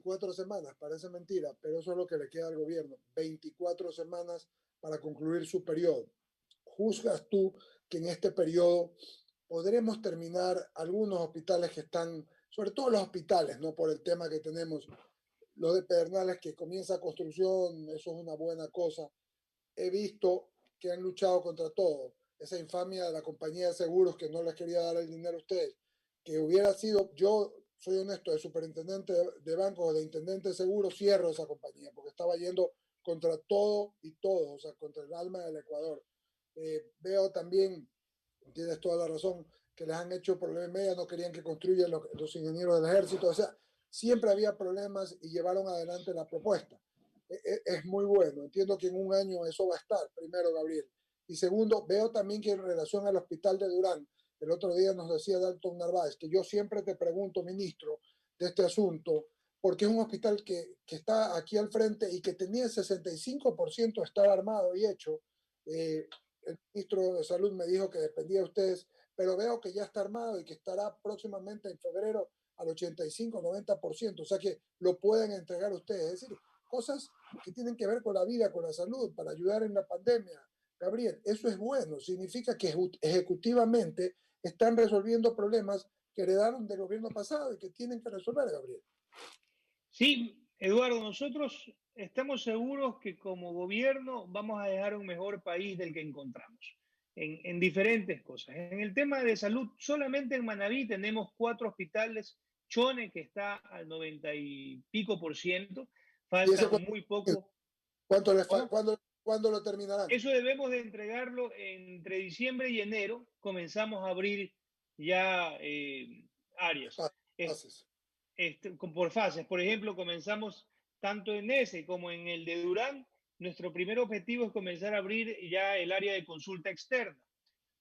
24 semanas, parece mentira, pero eso es lo que le queda al gobierno, 24 semanas para concluir su periodo. ¿Juzgas tú que en este periodo podremos terminar algunos hospitales que están, sobre todo los hospitales, no por el tema que tenemos, lo de Pedernales que comienza construcción, eso es una buena cosa? He visto que han luchado contra todo, esa infamia de la compañía de seguros que no les quería dar el dinero a ustedes, que hubiera sido, yo soy honesto, de superintendente de bancos o de intendente de seguros, cierro esa compañía porque estaba yendo contra todo y todo, o sea, contra el alma del Ecuador. Veo también, tienes toda la razón, que les han hecho problemas, media, no querían que construyan los ingenieros del ejército, o sea, siempre había problemas y llevaron adelante la propuesta. Es muy bueno, entiendo que en un año eso va a estar, primero, Gabriel. Y segundo, veo también que en relación al hospital de Durán, el otro día nos decía Dalton Narváez, que yo siempre te pregunto, ministro, de este asunto, porque es un hospital que está aquí al frente y que tenía el 65% de estar armado y hecho. El ministro de Salud me dijo que dependía de ustedes, pero veo que ya está armado y que estará próximamente en febrero al 85-90%, o sea que lo pueden entregar ustedes. Es decir, cosas que tienen que ver con la vida, con la salud, para ayudar en la pandemia. Gabriel, eso es bueno, significa que ejecutivamente están resolviendo problemas que heredaron del gobierno pasado y que tienen que resolver, Gabriel. Sí, Eduardo, nosotros estamos seguros que como gobierno vamos a dejar un mejor país del que encontramos en diferentes cosas. En el tema de salud, solamente en Manabí tenemos 4 hospitales, Chone, que está al 90 y pico por ciento, ¿Y ese falta muy poco. cuánto le ¿Cómo? ¿cuándo lo terminarán? Eso debemos de entregarlo entre diciembre y enero, comenzamos a abrir ya áreas. Pases. Por fases. Por ejemplo, comenzamos tanto en ese como en el de Durán. Nuestro primer objetivo es comenzar a abrir ya el área de consulta externa.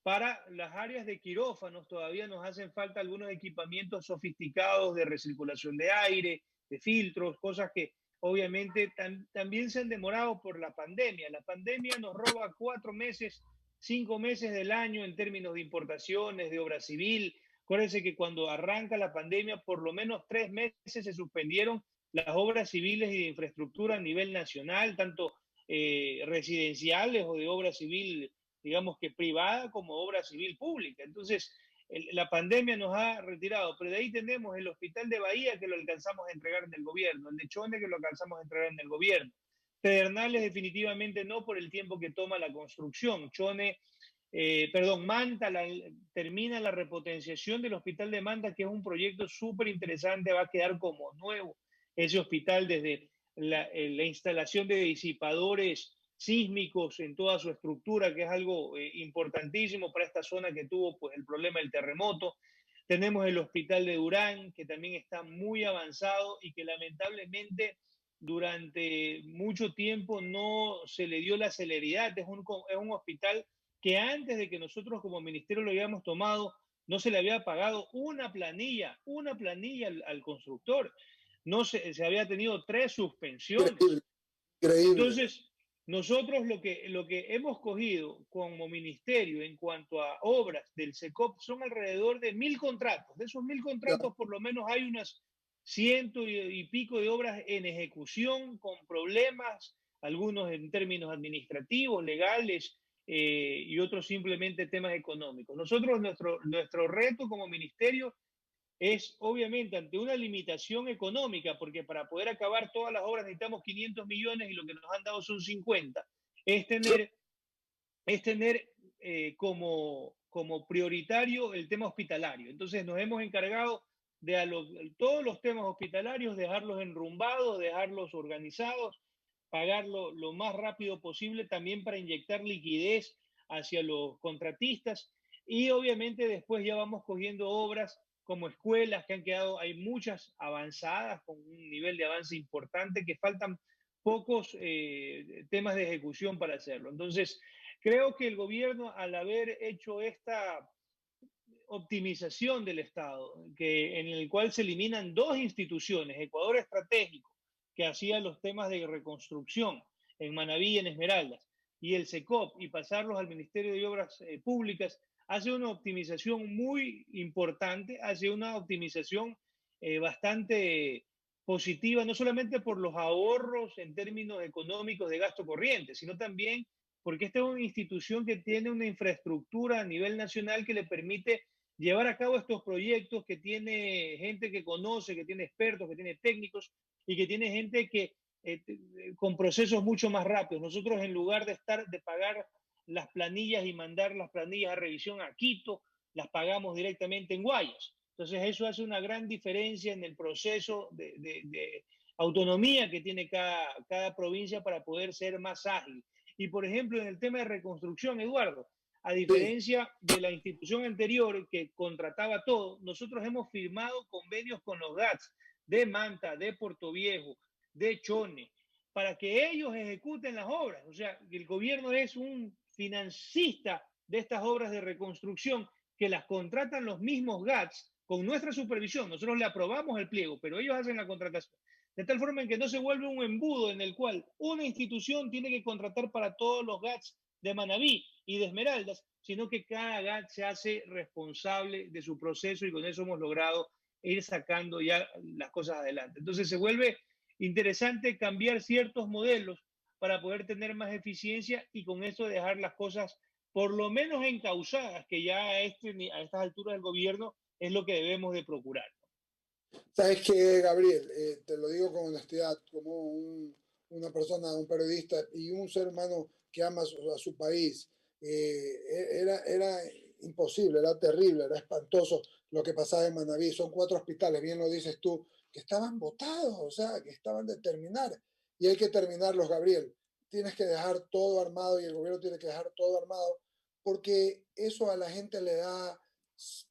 Para las áreas de quirófanos todavía nos hacen falta algunos equipamientos sofisticados de recirculación de aire, de filtros, cosas que obviamente también se han demorado por la pandemia. La pandemia nos roba 4 meses, 5 meses del año en términos de importaciones, de obra civil. Acuérdense que cuando arranca la pandemia, por lo menos 3 meses se suspendieron las obras civiles y de infraestructura a nivel nacional, tanto residenciales o de obra civil, digamos que privada, como obra civil pública. Entonces, la pandemia nos ha retirado, pero de ahí tenemos el hospital de Bahía que lo alcanzamos a entregar en el gobierno, el de Chone que lo alcanzamos a entregar en el gobierno. Pedernales definitivamente no por el tiempo que toma la construcción. Manta termina la repotenciación del hospital de Manta, que es un proyecto súper interesante, va a quedar como nuevo ese hospital desde la instalación de disipadores sísmicos en toda su estructura, que es algo importantísimo para esta zona que tuvo pues, el problema del terremoto. Tenemos el hospital de Durán, que también está muy avanzado y que lamentablemente durante mucho tiempo no se le dio la celeridad. Es un hospital que antes de que nosotros como ministerio lo habíamos tomado, no se le había pagado una planilla al constructor. No se había tenido 3 Increíble, suspensiones. increíble. Entonces, nosotros lo que hemos cogido como ministerio en cuanto a obras del SECOP son alrededor de 1.000 contratos. De esos 1.000 contratos, por lo menos hay unas ciento y pico de obras en ejecución con problemas, algunos en términos administrativos, legales y otros simplemente temas económicos. Nosotros, nuestro reto como ministerio es obviamente ante una limitación económica, porque para poder acabar todas las obras necesitamos 500 millones y lo que nos han dado son 50, es tener como prioritario el tema hospitalario. Entonces nos hemos encargado de todos los temas hospitalarios, dejarlos enrumbados, dejarlos organizados, pagarlo lo más rápido posible también para inyectar liquidez hacia los contratistas y obviamente después ya vamos cogiendo obras como escuelas que han quedado, hay muchas avanzadas con un nivel de avance importante que faltan pocos temas de ejecución para hacerlo. Entonces, creo que el gobierno al haber hecho esta optimización del Estado, en el cual se eliminan 2 instituciones, Ecuador Estratégico, que hacía los temas de reconstrucción en Manabí y en Esmeraldas, y el SECOP, y pasarlos al Ministerio de Obras Públicas, hace una optimización muy importante, hace una optimización bastante positiva, no solamente por los ahorros en términos económicos de gasto corriente, sino también porque esta es una institución que tiene una infraestructura a nivel nacional que le permite llevar a cabo estos proyectos, que tiene gente que conoce, que tiene expertos, que tiene técnicos y que tiene gente que con procesos mucho más rápidos. Nosotros, en lugar de pagar las planillas y mandar las planillas a revisión a Quito, las pagamos directamente en Guayas. Entonces eso hace una gran diferencia en el proceso de autonomía que tiene cada provincia para poder ser más ágil. Y por ejemplo, en el tema de reconstrucción, Eduardo, a Sí, diferencia de la institución anterior que contrataba todo, nosotros hemos firmado convenios con los GATS de Manta, de Puerto Viejo, de Chone, para que ellos ejecuten las obras. O sea, el gobierno es un financista de estas obras de reconstrucción que las contratan los mismos GATS con nuestra supervisión. Nosotros le aprobamos el pliego, pero ellos hacen la contratación. De tal forma en que no se vuelve un embudo en el cual una institución tiene que contratar para todos los GATS de Manabí y de Esmeraldas, sino que cada GAT se hace responsable de su proceso, y con eso hemos logrado ir sacando ya las cosas adelante. Entonces se vuelve interesante cambiar ciertos modelos para poder tener más eficiencia y con eso dejar las cosas por lo menos encausadas, que ya a estas alturas del gobierno es lo que debemos de procurar. sabes que, Gabriel, te lo digo con honestidad, como una persona, un periodista y un ser humano que ama a su país. Era imposible, era terrible, era espantoso lo que pasaba en Manabí. Son 4 hospitales, bien lo dices tú, que estaban botados, o sea, que estaban de terminar. Y hay que terminarlos, Gabriel. Tienes que dejar todo armado y el gobierno tiene que dejar todo armado porque eso a la gente le da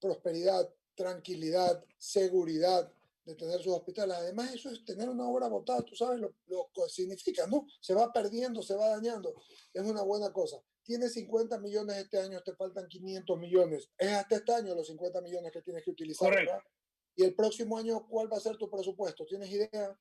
prosperidad, tranquilidad, seguridad de tener sus hospitales. Además, eso es tener una obra botada, tú sabes lo que significa, ¿no? Se va perdiendo, se va dañando. Es una buena cosa. Tienes 50 millones este año, te faltan 500 millones. Es hasta este año los 50 millones que tienes que utilizar, Correcto. ¿verdad? Y el próximo año, ¿cuál va a ser tu presupuesto? ¿Tienes idea?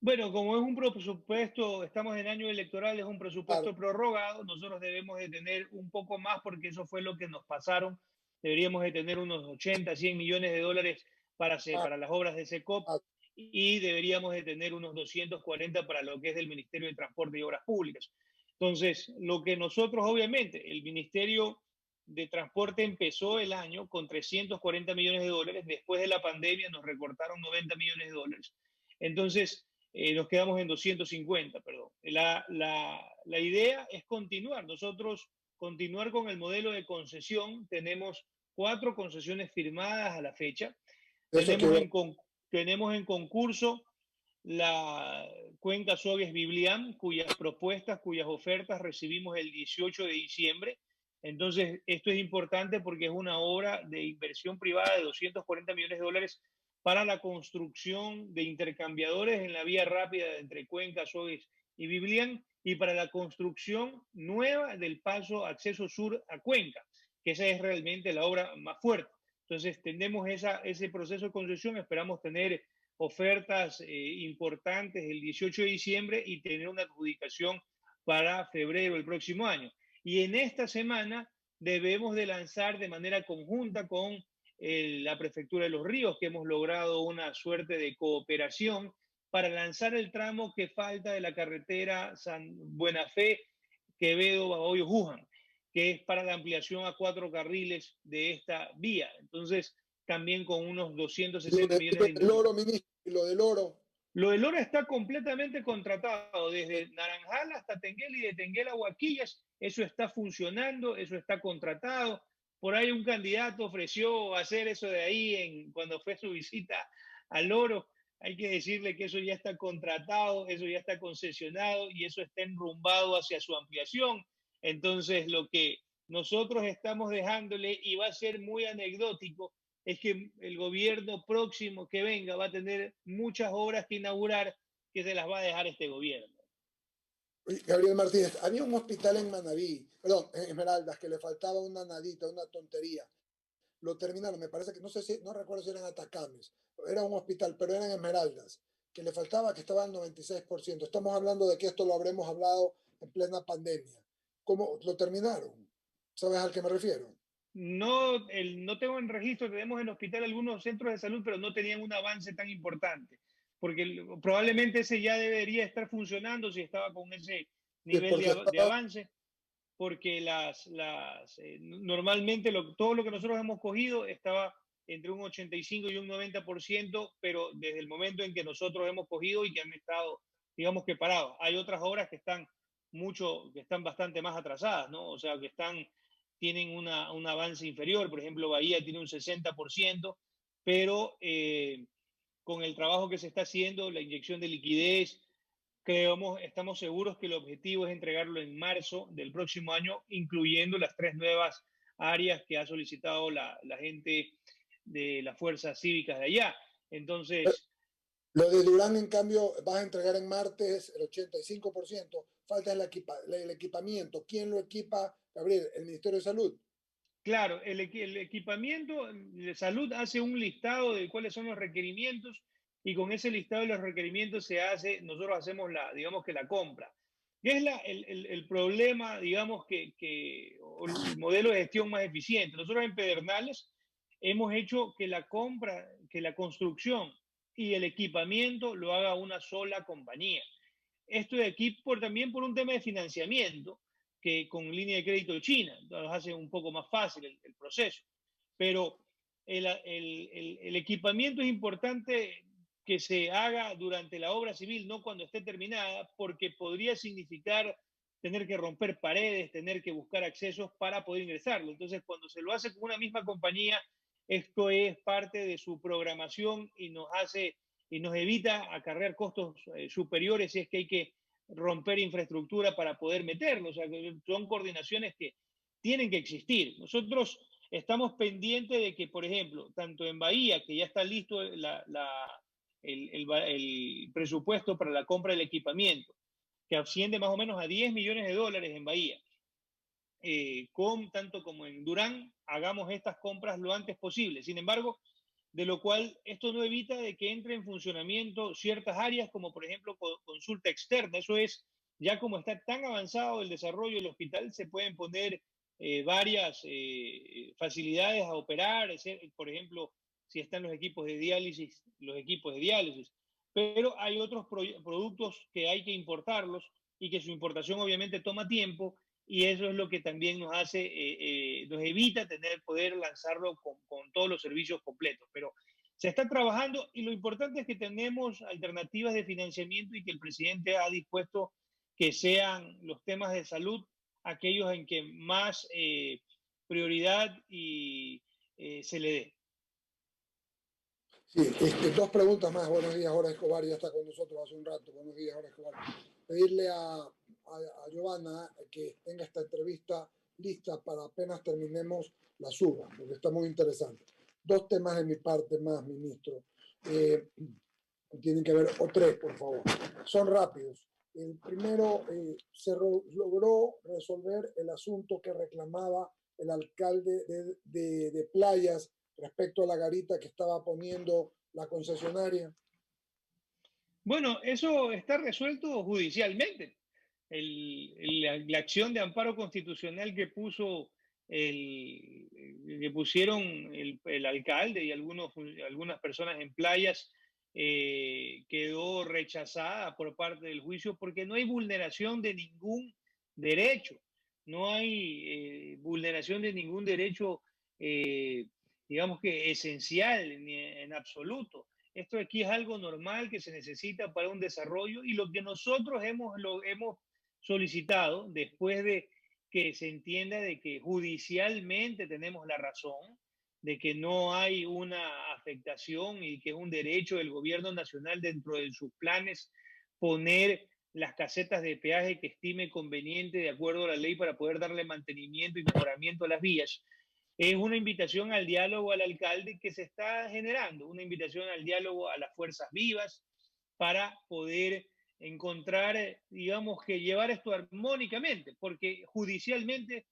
Bueno, como es un presupuesto, estamos en año electoral, es un Claro. presupuesto prorrogado, nosotros debemos de tener un poco más porque eso fue lo que nos pasaron. Deberíamos de tener unos 80, 100 millones de dólares Ah, para las obras de SECOP, ah, y deberíamos de tener unos 240 para lo que es del Ministerio de Transporte y Obras Públicas. Entonces, lo que nosotros, obviamente, el Ministerio de Transporte empezó el año con 340 millones de dólares, después de la pandemia nos recortaron 90 millones de dólares. Entonces, nos quedamos en 250, perdón. La idea es continuar. Nosotros continuar con el modelo de concesión. Tenemos 4 concesiones firmadas a la fecha. eso Tenemos quiero. en, con, tenemos en concurso la cuenca Sogues Bibliam, cuyas propuestas, cuyas ofertas recibimos el 18 de diciembre. Entonces, esto es importante porque es una obra de inversión privada de 240 millones de dólares para la construcción de intercambiadores en la vía rápida entre Cuenca, Sogues y Bibliam, y para la construcción nueva del paso acceso sur a Cuenca, que esa es realmente la obra más fuerte. Entonces, tenemos ese proceso de concesión, esperamos tener ofertas importantes el 18 de diciembre y tener una adjudicación para febrero del próximo año. Y en esta semana debemos de lanzar de manera conjunta con la Prefectura de Los Ríos, que hemos logrado una suerte de cooperación para lanzar el tramo que falta de la carretera San Buena Fe, Quevedo, Babahoyo, Juján, que es para la ampliación a 4 carriles de esta vía. Entonces, también con unos 260 millones Lo de del inversión. oro, ministro, y lo del oro. Lo del oro está completamente contratado, desde Naranjal hasta Tenguel y de Tenguel a Huaquillas. Eso está funcionando, eso está contratado. Por ahí un candidato ofreció hacer eso de ahí cuando fue su visita al oro. Hay que decirle que eso ya está contratado, eso ya está concesionado y eso está enrumbado hacia su ampliación. Entonces, lo que nosotros estamos dejándole, y va a ser muy anecdótico, es que el gobierno próximo que venga va a tener muchas obras que inaugurar que se las va a dejar este gobierno. Gabriel Martínez, había un hospital en Manabí, perdón, en Esmeraldas, que le faltaba una nadita, una tontería. Lo terminaron, me parece que no sé si, no recuerdo si eran Atacames, era un hospital, pero eran Esmeraldas, que le faltaba, que estaba al 96%. Estamos hablando de que esto lo habremos hablado en plena pandemia. ¿Cómo lo terminaron? ¿Sabes al que me refiero? No tengo en registro, tenemos en el hospital algunos centros de salud, pero no tenían un avance tan importante. porque probablemente ese ya debería estar funcionando si estaba con ese Sí, nivel porque de estaba, avance, porque normalmente todo lo que nosotros hemos cogido estaba entre un 85 y un 90%, pero desde el momento en que nosotros hemos cogido y que han estado, digamos que parados. Hay otras obras que están que están bastante más atrasadas, ¿no? O sea, tienen un avance inferior. Por ejemplo, Bahía tiene un 60%, pero con el trabajo que se está haciendo, la inyección de liquidez, estamos seguros que el objetivo es entregarlo en marzo del próximo año, incluyendo las 3 nuevas áreas que ha solicitado la gente de las fuerzas cívicas de allá. Entonces, lo de Durán, en cambio, vas a entregar en martes el 85%. Falta el equipamiento. ¿Quién lo equipa, Gabriel? ¿El Ministerio de Salud? claro, el equipamiento de salud hace un listado de cuáles son los requerimientos y con ese listado de los requerimientos nosotros hacemos digamos que la compra. ¿Qué es el problema, digamos, o el modelo de gestión más eficiente? Nosotros en Pedernales hemos hecho que la compra, que la construcción y el equipamiento lo haga una sola compañía. Esto de aquí también por un tema de financiamiento, que con línea de crédito de China, nos hace un poco más fácil el proceso. Pero el equipamiento es importante que se haga durante la obra civil, no cuando esté terminada, porque podría significar tener que romper paredes, tener que buscar accesos para poder ingresarlo. Entonces, cuando se lo hace con una misma compañía, esto es parte de su programación y nos evita acarrear costos superiores si es que hay que romper infraestructura para poder meterlo. O sea, que son coordinaciones que tienen que existir. Nosotros estamos pendientes de que, por ejemplo, tanto en Bahía, que ya está listo el presupuesto para la compra del equipamiento, que asciende más o menos a $10 millones en Bahía, tanto como en Durán, hagamos estas compras lo antes posible. Sin embargo, de lo cual esto no evita de que entre en funcionamiento ciertas áreas, como por ejemplo consulta externa. Eso es, ya como está tan avanzado el desarrollo del hospital, se pueden poner varias facilidades a operar, por ejemplo, si están los equipos de diálisis, pero hay otros productos que hay que importarlos y que su importación obviamente toma tiempo y eso es lo que también nos evita poder lanzarlo con todos los servicios completos. Pero se está trabajando y lo importante es que tenemos alternativas de financiamiento y que el presidente ha dispuesto que sean los temas de salud aquellos en que más prioridad se le dé. Sí, dos preguntas más. Buenos días, Jorge Escobar, ya está con nosotros hace un rato. Buenos días, Jorge Escobar. Pedirle a Giovanna que tenga esta entrevista lista para apenas terminemos la suba, porque está muy interesante. Dos temas de mi parte más, ministro. Tienen que ver, o tres, por favor. Son rápidos. El primero, se logró resolver el asunto que reclamaba el alcalde de Playas respecto a la garita que estaba poniendo la concesionaria. Bueno, eso está resuelto judicialmente. La acción de amparo constitucional que pusieron el alcalde y algunas personas en Playas quedó rechazada por parte del juicio porque no hay vulneración de ningún derecho, no hay vulneración de ningún derecho, eh, digamos que esencial ni en absoluto. Esto aquí es algo normal que se necesita para un desarrollo y lo que nosotros hemos solicitado después de que se entienda de que judicialmente tenemos la razón, de que no hay una afectación y que es un derecho del gobierno nacional dentro de sus planes poner las casetas de peaje que estime conveniente de acuerdo a la ley para poder darle mantenimiento y mejoramiento a las vías. Es una invitación al diálogo al alcalde que se está generando, una invitación al diálogo a las fuerzas vivas para poder encontrar, digamos que llevar esto armónicamente, porque judicialmente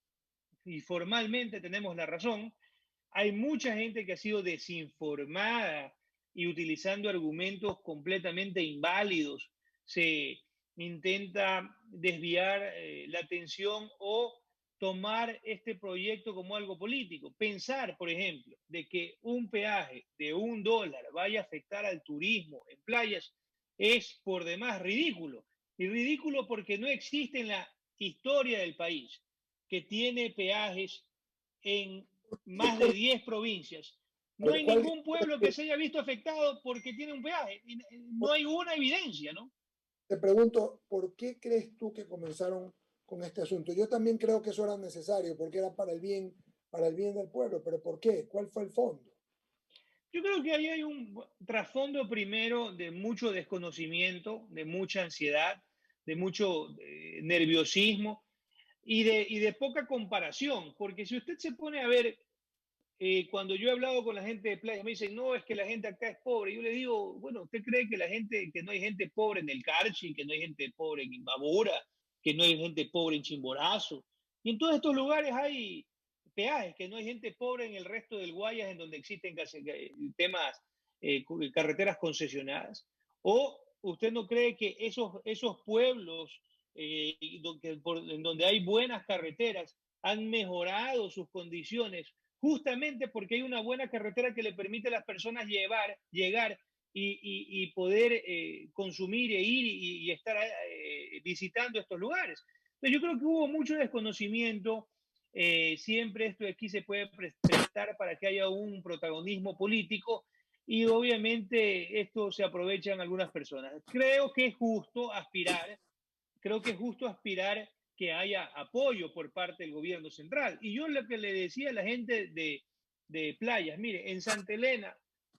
y formalmente tenemos la razón. Hay mucha gente que ha sido desinformada y utilizando argumentos completamente inválidos se intenta desviar la atención o tomar este proyecto como algo político. Pensar, por ejemplo, de que un peaje de $1 vaya a afectar al turismo en playas es por demás ridículo. Y ridículo porque no existe en la historia del país que tiene peajes en ¿Qué más de por- 10 provincias. a No ver, hay ningún pueblo que se haya visto afectado porque tiene un peaje. No hay una evidencia, ¿no? te pregunto, ¿por qué crees tú que comenzaron con este asunto? Yo también creo que eso era necesario, porque era para el bien del pueblo, pero ¿por qué? ¿Cuál fue el fondo? Yo creo que ahí hay un trasfondo primero de mucho desconocimiento, de mucha ansiedad, de mucho nerviosismo y de poca comparación, porque si usted se pone a ver, cuando yo he hablado con la gente de playa, me dicen, no, es que la gente acá es pobre. Yo le digo, bueno, ¿usted cree que que no hay gente pobre en el Carchi, que no hay gente pobre en Imbabura, que no hay gente pobre en Chimborazo? Y en todos estos lugares hay peajes, que no hay gente pobre en el resto del Guayas, en donde existen temas, carreteras concesionadas. ¿O usted no cree que esos pueblos en donde hay buenas carreteras han mejorado sus condiciones justamente porque hay una buena carretera que le permite a las personas llegar y poder consumir e ir y estar visitando estos lugares? Entonces, yo creo que hubo mucho desconocimiento. Siempre esto de aquí se puede prestar para que haya un protagonismo político y obviamente esto se aprovechan algunas personas. Creo que es justo aspirar que haya apoyo por parte del gobierno central. Y yo lo que le decía a la gente de playas, mire, en Santa Elena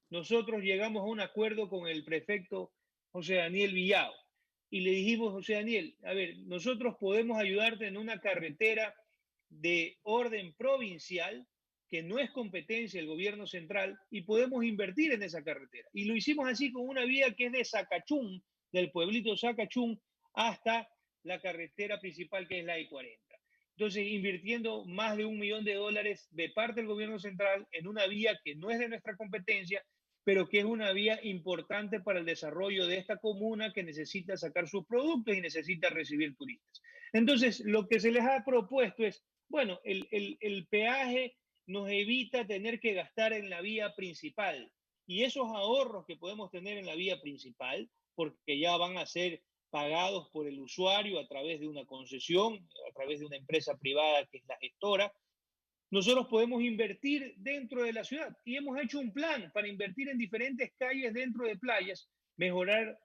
nosotros llegamos a un acuerdo con el prefecto José Daniel Villao y le dijimos, José Daniel, a ver, nosotros podemos ayudarte en una carretera de orden provincial que no es competencia del gobierno central y podemos invertir en esa carretera. Y lo hicimos así con una vía que es de Zacachún, del pueblito Zacachún, hasta la carretera principal que es la I-40. Entonces, invirtiendo más de $1 millón de parte del gobierno central en una vía que no es de nuestra competencia, pero que es una vía importante para el desarrollo de esta comuna que necesita sacar sus productos y necesita recibir turistas. Entonces, lo que se les ha propuesto es, bueno, el peaje nos evita tener que gastar en la vía principal y esos ahorros que podemos tener en la vía principal, porque ya van a ser pagados por el usuario a través de una concesión, a través de una empresa privada que es la gestora, nosotros podemos invertir dentro de la ciudad y hemos hecho un plan para invertir en diferentes calles dentro de playas, mejorar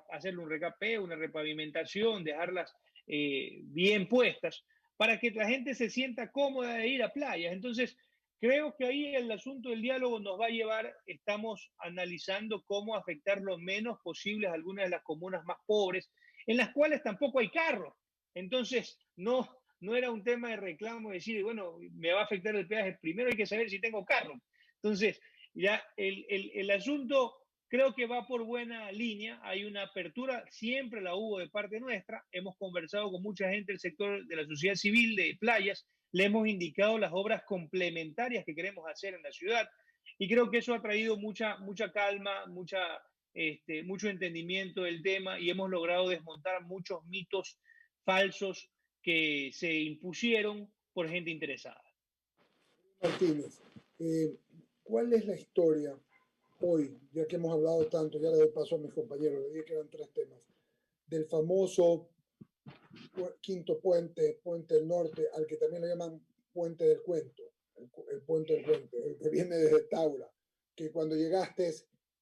hacerle un recapeo, una repavimentación, dejarlas bien puestas para que la gente se sienta cómoda de ir a playas. Entonces, creo que ahí el asunto del diálogo nos va a llevar, estamos analizando cómo afectar lo menos posible a algunas de las comunas más pobres, en las cuales tampoco hay carros. Entonces, no era un tema de reclamo, decir, bueno, me va a afectar el peaje, primero hay que saber si tengo carro. Entonces, ya el asunto creo que va por buena línea, hay una apertura, siempre la hubo de parte nuestra, hemos conversado con mucha gente del sector de la sociedad civil de playas, le hemos indicado las obras complementarias que queremos hacer en la ciudad y creo que eso ha traído mucha calma, mucho entendimiento del tema y hemos logrado desmontar muchos mitos falsos que se impusieron por gente interesada. Martínez, eh, ¿cuál es la historia hoy, ya que hemos hablado tanto, ya le doy paso a mis compañeros, le dije que eran tres temas, del famoso quinto puente, puente del norte, al que también le llaman puente del cuento, el puente del cuento, el que viene desde Taura, que cuando llegaste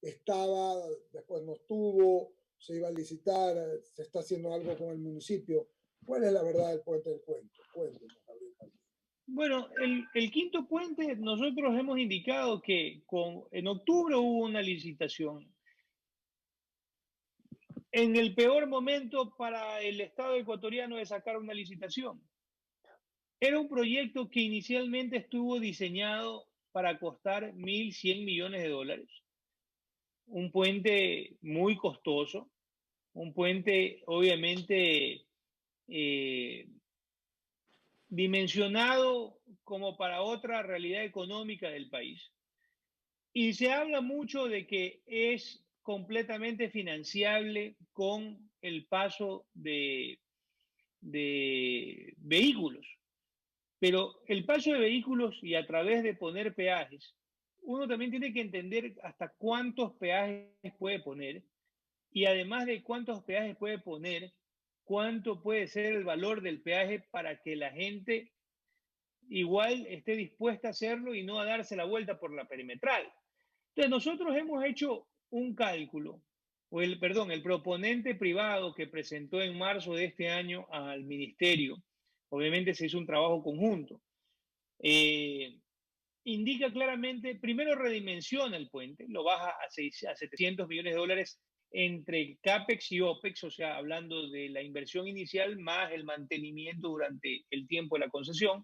estaba, después no estuvo, se iba a licitar, se está haciendo algo con el municipio. ¿Cuál es la verdad del puente del cuento? Cuéntenos, Gabriel. Bueno, el quinto puente, nosotros hemos indicado que en octubre hubo una licitación. En el peor momento para el Estado ecuatoriano de sacar una licitación. Era un proyecto que inicialmente estuvo diseñado para costar $1.100 millones. Un puente muy costoso, un puente obviamente eh, dimensionado como para otra realidad económica del país. Y se habla mucho de que es completamente financiable con el paso de vehículos. Pero el paso de vehículos y a través de poner peajes, uno también tiene que entender hasta cuántos peajes puede poner y además de cuántos peajes puede poner, cuánto puede ser el valor del peaje para que la gente igual esté dispuesta a hacerlo y no a darse la vuelta por la perimetral. Entonces, nosotros hemos hecho un cálculo, el proponente privado que presentó en marzo de este año al ministerio, obviamente se hizo un trabajo conjunto, eh, indica claramente, primero redimensiona el puente, lo baja a 700 millones de dólares entre CAPEX y OPEX, o sea, hablando de la inversión inicial más el mantenimiento durante el tiempo de la concesión,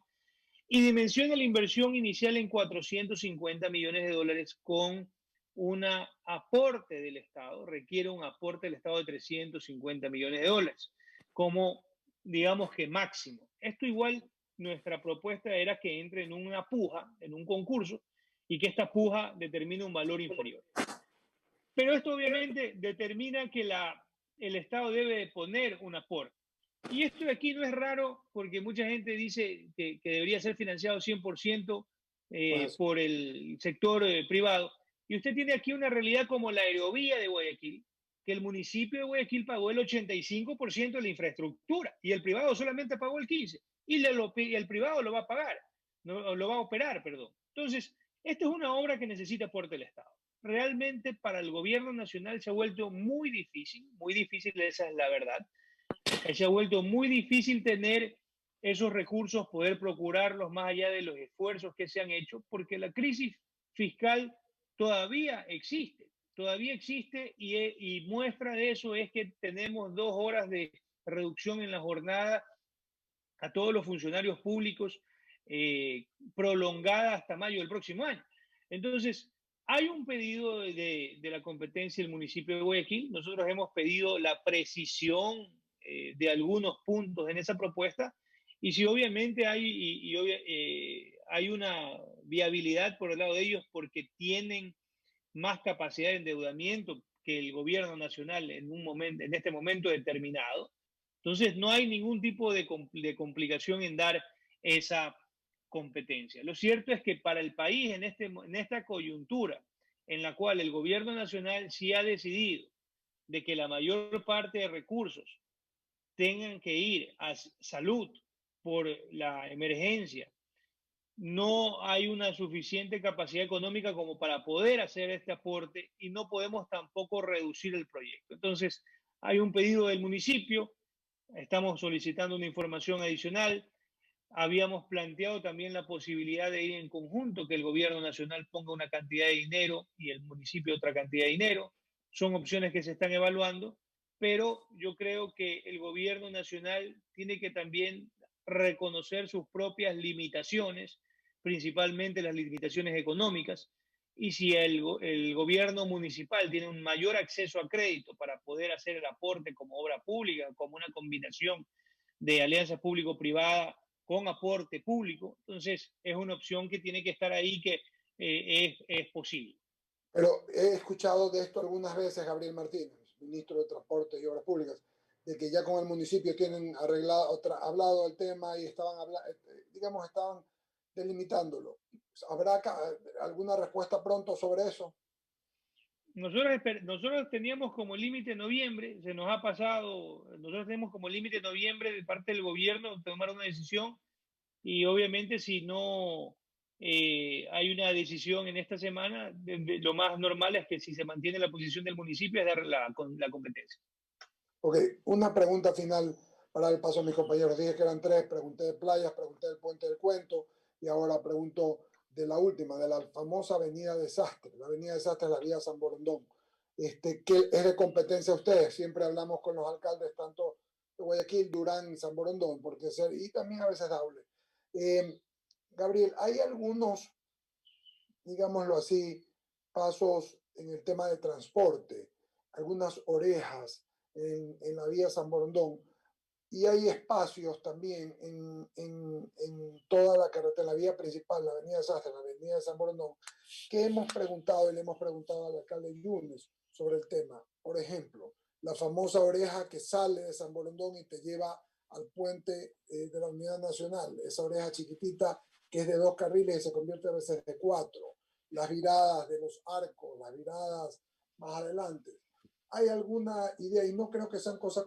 y dimensiona la inversión inicial en 450 millones de dólares con un aporte del Estado, requiere un aporte del Estado de 350 millones de dólares, como digamos que máximo. Esto igual, nuestra propuesta era que entre en una puja, en un concurso, y que esta puja determine un valor inferior. Pero esto obviamente determina que el Estado debe de poner un aporte. Y esto de aquí no es raro porque mucha gente dice que debería ser financiado 100% Pues, por el sector privado. Y usted tiene aquí una realidad como la aerovía de Guayaquil, que el municipio de Guayaquil pagó el 85% de la infraestructura y el privado solamente pagó el 15%. Y el privado lo va a pagar, no, lo va a operar, perdón. Entonces, esta es una obra que necesita aporte del Estado. Realmente para el gobierno nacional se ha vuelto muy difícil, esa es la verdad, se ha vuelto muy difícil tener esos recursos, poder procurarlos más allá de los esfuerzos que se han hecho, porque la crisis fiscal todavía existe y muestra de eso es que tenemos 2 horas de reducción en la jornada a todos los funcionarios públicos eh, prolongada hasta mayo del próximo año. Entonces, hay un pedido de la competencia del municipio de Guayaquil. Nosotros hemos pedido la precisión de algunos puntos en esa propuesta. Y si obviamente hay una viabilidad por el lado de ellos porque tienen más capacidad de endeudamiento que el gobierno nacional en este momento determinado. Entonces, no hay ningún tipo de complicación en dar esa competencia. Lo cierto es que para el país, en esta coyuntura en la cual el gobierno nacional sí ha decidido de que la mayor parte de recursos tengan que ir a salud por la emergencia, no hay una suficiente capacidad económica como para poder hacer este aporte y no podemos tampoco reducir el proyecto. Entonces, hay un pedido del municipio, estamos solicitando una información adicional, habíamos planteado también la posibilidad de ir en conjunto, que el gobierno nacional ponga una cantidad de dinero y el municipio otra cantidad de dinero. Son opciones que se están evaluando, pero yo creo que el gobierno nacional tiene que también reconocer sus propias limitaciones, principalmente las limitaciones económicas, y si el gobierno municipal tiene un mayor acceso a crédito para poder hacer el aporte como obra pública, como una combinación de alianza público-privada con aporte público, entonces es una opción que tiene que estar ahí, que es posible. pero he escuchado de esto algunas veces, Gabriel Martínez, ministro de Transporte y Obras Públicas, de que ya con el municipio tienen arreglado, hablado del tema y digamos, estaban delimitándolo. ¿Habrá alguna respuesta pronto sobre eso? Nosotros teníamos como límite noviembre, se nos ha pasado, nosotros tenemos como límite noviembre de parte del gobierno tomar una decisión y obviamente si no hay una decisión en esta semana, lo más normal es que si se mantiene la posición del municipio es dar la competencia. Ok, una pregunta final para el paso a mis compañeros. Dije que eran tres, pregunté de playas, pregunté del Puente del Cuento y ahora pregunto de la última, de la famosa Avenida Desastre. La Avenida Desastre es la vía San Borondón. ¿Qué es de competencia a ustedes? Siempre hablamos con los alcaldes tanto de Guayaquil, Durán y San Borondón, y también a veces Daule. Gabriel, hay algunos, digámoslo así, pasos en el tema de transporte, algunas orejas en la vía San Borondón, y hay espacios también en toda la carretera, la vía principal, la avenida Sastre, la avenida de San Borondón, que hemos preguntado y le hemos preguntado al alcalde Yunes sobre el tema. Por ejemplo, la famosa oreja que sale de San Borondón y te lleva al puente de la Unidad Nacional, esa oreja chiquitita que es de 2 carriles y se convierte a veces de 4, las viradas de los arcos, las viradas más adelante. ¿Hay alguna idea? Y no creo que sean cosas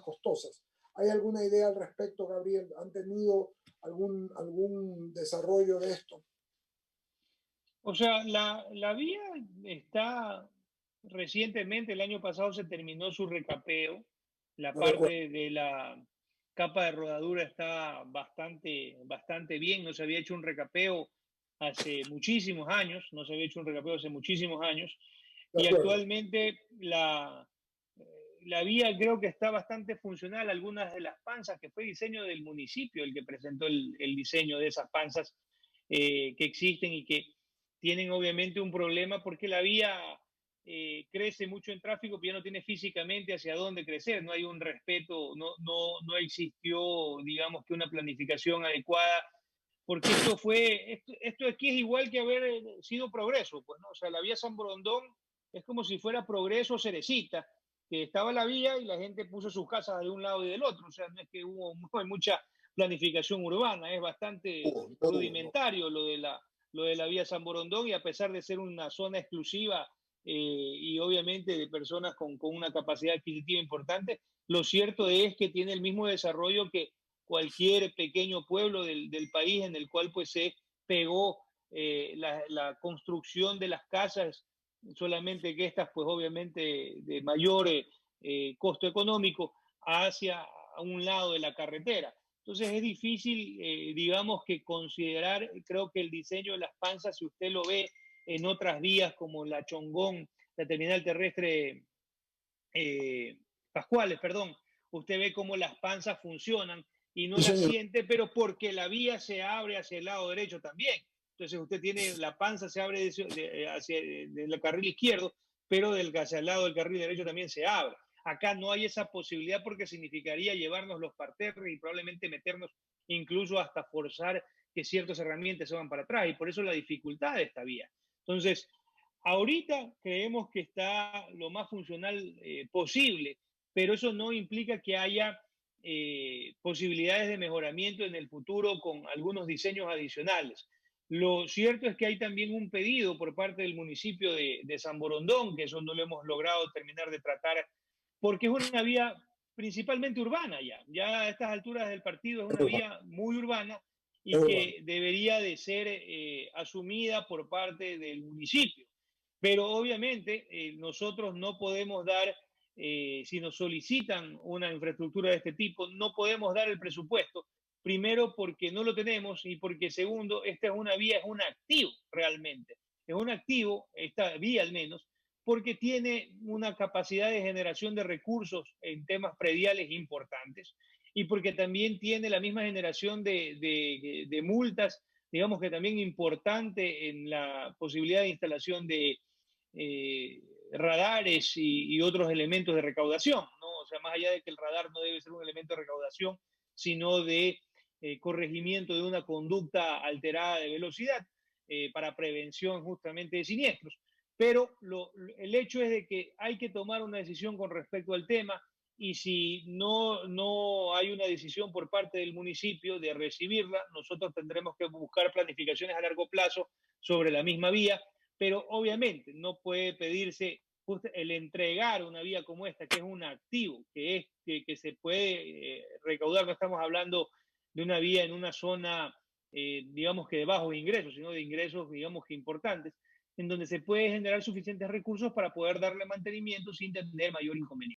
costosas. ¿Hay alguna idea al respecto, Gabriel? ¿Han tenido algún desarrollo de esto? O sea, la vía está recientemente, el año pasado se terminó su recapeo. La No recuerdo. parte de la capa de rodadura está bastante bien. No se había hecho un recapeo hace muchísimos años, no se había hecho un recapeo hace muchísimos años. De Y acuerdo. actualmente la vía creo que está bastante funcional. Algunas de las panzas, que fue diseño del municipio el que presentó el diseño de esas panzas que existen y que tienen obviamente un problema porque la vía crece mucho en tráfico, pero ya no tiene físicamente hacia dónde crecer, no hay un respeto, no existió, digamos, que una planificación adecuada, porque esto aquí es igual que haber sido Progreso, pues, ¿no? O sea, la vía San Borondón es como si fuera Progreso Cerecita, que estaba la vía y la gente puso sus casas de un lado y del otro, o sea, no es que no hay mucha planificación urbana, es bastante No. rudimentario lo de la vía San Borondón, y a pesar de ser una zona exclusiva y obviamente de personas con una capacidad adquisitiva importante, lo cierto es que tiene el mismo desarrollo que cualquier pequeño pueblo del país en el cual pues se pegó la construcción de las casas, solamente que estas pues obviamente de mayor costo económico hacia un lado de la carretera. Entonces es difícil, digamos, que considerar, creo que el diseño de las panzas, si usted lo ve en otras vías como la Chongón, la terminal terrestre Pascuales, perdón, usted ve cómo las panzas funcionan y no Sí, las señor. siente, pero porque la vía se abre hacia el lado derecho también. Entonces usted tiene, la panza se abre hacia el carril izquierdo, pero hacia el lado del carril derecho también se abre. Acá no hay esa posibilidad porque significaría llevarnos los parterres y probablemente meternos incluso hasta forzar que ciertas herramientas se van para atrás, y por eso la dificultad de esta vía. Entonces, ahorita creemos que está lo más funcional posible, pero eso no implica que haya posibilidades de mejoramiento en el futuro con algunos diseños adicionales. Lo cierto es que hay también un pedido por parte del municipio de San Borondón, que eso no lo hemos logrado terminar de tratar, porque es una vía principalmente urbana ya. Ya a estas alturas del partido es una vía muy urbana Es y urbano. que debería de ser asumida por parte del municipio. Pero obviamente nosotros no podemos dar, si nos solicitan una infraestructura de este tipo, no podemos dar el presupuesto. Primero porque no lo tenemos y porque segundo, esta es una vía, es un activo realmente. Es un activo, esta vía al menos, porque tiene una capacidad de generación de recursos en temas prediales importantes y porque también tiene la misma generación de multas, digamos que también importante en la posibilidad de instalación de radares y otros elementos de recaudación, ¿no? O sea, más allá de que el radar no debe ser un elemento de recaudación, sino de corregimiento de una conducta alterada de velocidad para prevención justamente de siniestros. Pero el hecho es de que hay que tomar una decisión con respecto al tema, y si no hay una decisión por parte del municipio de recibirla, nosotros tendremos que buscar planificaciones a largo plazo sobre la misma vía, pero obviamente no puede pedirse el entregar una vía como esta, que es un activo, que se puede recaudar. No estamos hablando de una vía en una zona, digamos que de bajos ingresos, sino de ingresos, digamos que importantes, en donde se puede generar suficientes recursos para poder darle mantenimiento sin tener mayor inconveniente.